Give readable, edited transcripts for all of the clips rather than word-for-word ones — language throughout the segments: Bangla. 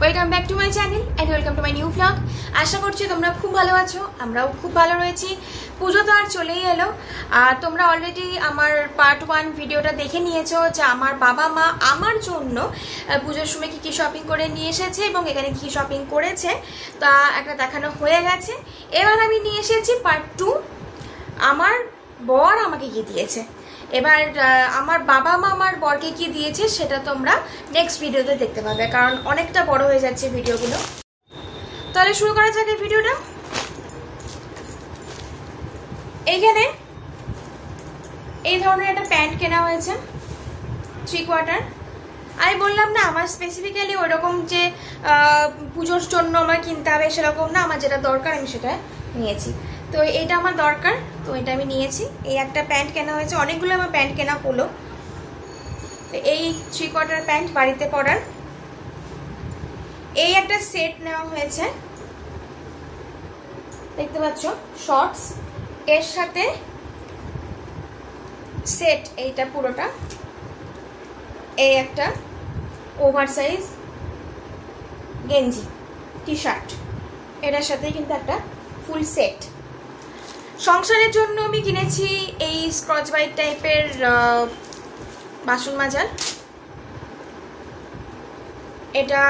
Welcome back to my channel and welcome to my new blog. আশা করছি তোমরা খুব ভালো আছো, আমরাও খুব ভালো রয়েছি। পুজো তো আর চলেই এলো, আর তোমরা অলরেডি আমার পার্ট 1 ভিডিওটা দেখে নিয়েছো যে আমার বাবা মা আমার জন্য পুজোর সময় কি কি শপিং করে নিয়ে এসেছে এবং এখানে কি শপিং করেছে তা একটা দেখানো হয়ে গেছে। এবার আমি নিয়ে এসেছি পার্ট 2, আমার বর আমাকে কি দিয়েছে। এবার আমার বাবা মা আমার বরকে কি দিয়েছে সেটা তোমরা নেক্সট ভিডিওতে দেখতে পাবে, কারণ অনেকটা বড় হয়ে যাচ্ছে ভিডিওগুলো। তাহলে শুরু করা যাক এই ভিডিওটা। এইখানে এই ধরনের একটা প্যান্ট কেনা হয়েছে 3/4। আমি বললাম না আমার স্পেসিফিক্যালি ওইরকম যে পুজোর জন্য আমার কিনতে হবে সেরকম না, আমার যেটা দরকার আমি সেটা নিয়েছি। তো এটা আমার দরকার, তো এটা আমি নিয়েছি। এই একটা প্যান্ট কেনা হয়েছে, অনেকগুলো আমার প্যান্ট কেনা হলো। তো এই 3/4 প্যান্ট বাড়িতে পরার। এই একটা সেট নেওয়া হয়েছে, দেখতে পাচ্ছ, শর্টস এর সাথে সেট, এইটা পুরোটা। এই একটা ওভারসাইজ গেঞ্জি টি শার্ট, এটার সাথে কিন্তু একটা ফুল সেট। সংসারের জন্য আমি কিনেছি এই স্কচ ব্রাইট টাইপের বাসন মাজার, এটা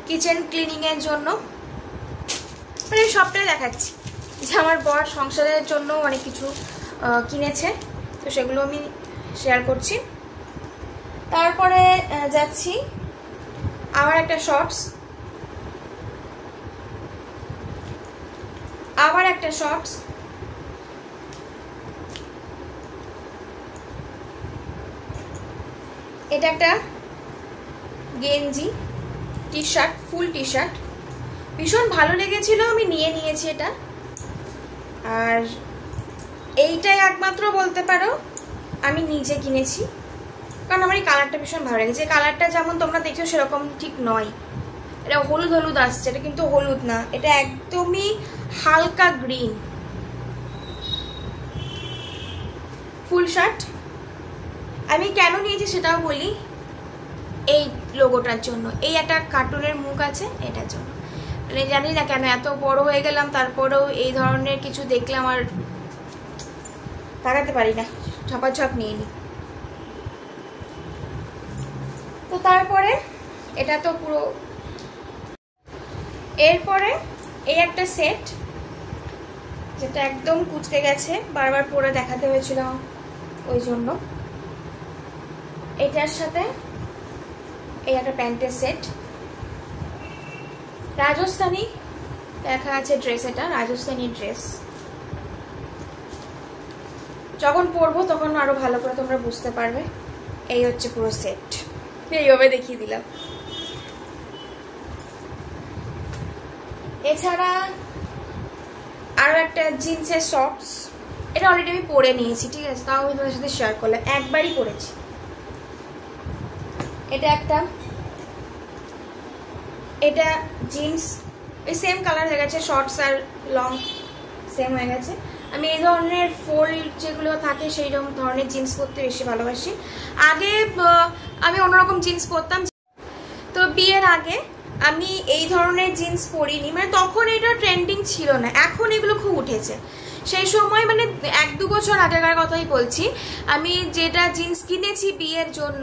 কিচেন ক্লিনিং এর জন্য। মানে সবটাই দেখাচ্ছি যে আমার বর সংসারের জন্য অনেক কিছু কিনেছে, তো সেগুলো আমি শেয়ার করছি। তারপরে যাচ্ছি আবার একটা শর্টস, আবার একটা শর্টস, এটা একটা গেঞ্জি টি শার্ট, ফুল টি শার্ট, ভীষণ ভালো লেগেছিল, আমি নিয়ে নিয়েছি এটা। আর এইটাই একমাত্র বলতে পারো আমি নিজে কিনেছি, কারণ আমার এই কালারটা ভীষণ ভালো লেগেছে। কালারটা যেমন তোমরা দেখছো সেরকম ঠিক নয়, এটা হলুদ হলুদ আসছে, এটা কিন্তু হলুদ না, এটা একদমই হালকা গ্রিন। ফুল শার্ট আমি কেন নিয়েছি সেটাও বলি, এই লোগোটার জন্য। এই একটা কার্টুনের মুখ আছে, এটার জন্য। মানে জানি না কেন এত বড় হয়ে গেলাম, তারপরেও এই ধরনের কিছু দেখলে আমার তাকাতে পারি না, ঝপাঝপ নিয়ে নিই। তো তারপরে এটা তো পুরো, এরপরে এই একটা সেট যেটা একদম কুচকে গেছে, বারবার পরে দেখাতে হয়েছিল ওই জন্য। এটার সাথে এই একটা প্যান্টের সেট, রাজস্থানী দেখা আছে ড্রেস, এটা রাজস্থানী ড্রেস। যখন পরবো তখন আরো ভালো করে তোমরা বুঝতে পারবে। এই হচ্ছে পুরো সেট, এইভাবে দেখিয়ে দিলাম। এছাড়া আরো একটা জিন্সের শর্টস, এটা অলরেডি আমি পরে নিয়েছি, ঠিক আছে, তাও আমি তোমাদের সাথে শেয়ার করলাম, একবারই পরেছি। এটা একটা, এটা জিন্স, এই সেম কালার হয়ে গেছে, শর্টস আর লং সেম হয়ে গেছে। আমি এই ধরনের ফোল্ড যেগুলো থাকে সেই ধরনের জিন্স পরতে বেশি ভালোবাসি। আগে আমি অন্যরকম জিন্স পরতাম, তো বিয়ের আগে আমি এই ধরনের জিন্স পরিনি, মানে তখন এটা ট্রেন্ডিং ছিল না, এখন এগুলো খুব উঠেছে। সেই সময় মানে 1-2 বছর আগেকার কথাই বলছি, আমি যেটা জিন্স কিনেছি বিয়ের জন্য,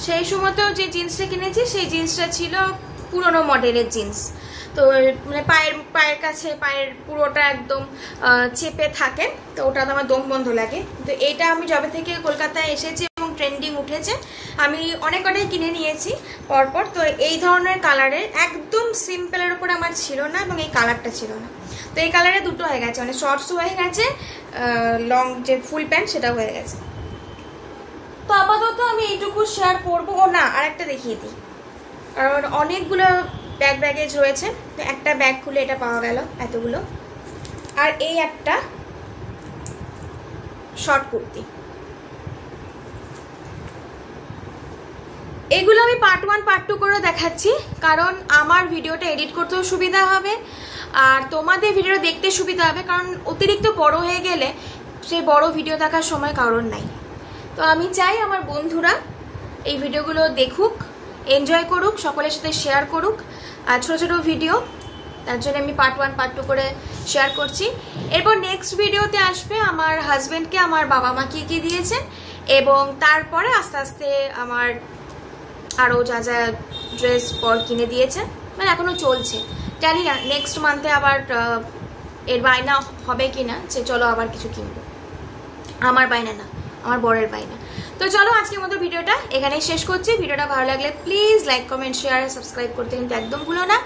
সেই সময়তেও যে জিন্সটা কিনেছি সেই জিন্সটা ছিল পুরনো মডেলের জিন্স। তো মানে পায়ের কাছে পায়ের পুরোটা একদম চেপে থাকে, তো ওটা তো আমার দম বন্ধ লাগে। তো এইটা আমি যবে থেকে কলকাতায় এসেছি এবং ট্রেন্ডিং উঠেছে, আমি অনেক কটাই কিনে নিয়েছি পরপর। তো এই ধরনের কালারের একদম সিম্পলের উপরে আমার ছিল না, এবং এই কালারটা ছিল না। তো এই কালারে দুটো হয়ে গেছে, মানে শর্টসও হয়ে গেছে, লং যে ফুল প্যান্ট সেটাও হয়ে গেছে। তো আপাতত আমি এইটুকু শেয়ার করবো। ও না, আর একটা দেখিয়ে দিই, কারণ অনেকগুলো ব্যাগেজ রয়েছে, তো একটা ব্যাগ খুলে এটা পাওয়া গেল এতগুলো। আর এই একটা শর্ট কুর্তি, এগুলো আমি পার্ট 1 পার্ট 2 করে দেখাচ্ছি, কারণ আমার ভিডিওটা এডিট করতেও সুবিধা হবে আর তোমাদের ভিডিও দেখতে সুবিধা হবে, কারণ অতিরিক্ত বড় হয়ে গেলে সেই বড় ভিডিও দেখার সময় কারণ নাই। তো আমি চাই আমার বন্ধুরা এই ভিডিওগুলো দেখুক এনজয় করুক, সকলের সাথে শেয়ার করুক ছোট ছোট ভিডিও। তার জন্য আমি পার্ট 1 পার্ট 2 করে শেয়ার করছি। এরপর নেক্সট ভিডিওতে আসবে আমার হাজব্যান্ডকে আমার বাবা মা কি কি দিয়েছেন, এবং তারপরে আস্তে আস্তে আমার আরও যা যা ড্রেস পর কিনে দিয়েছেন, মানে এখনও চলছে, জানি না নেক্সট মান্থে আবার এর বায়না হবে কিনা যে চলো আবার কিছু কিনবো। আমার বায়না না, আমার বরের বায়না। তো চলো আজকের মতো ভিডিওটা এখানেই শেষ করছি। ভিডিওটা ভালো লাগলে please like comment share subscribe করতে কিন্তু একদম ভুলো না।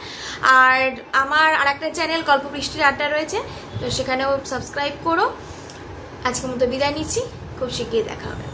আর আমার আরেকটা চ্যানেল গল্প বৃষ্টির আড্ডা রয়েছে, তো সেখানেও সাবস্ক্রাইব করো। আজকের মতো বিদায় নিচ্ছি, খুব শিগগিরই দেখা হবে।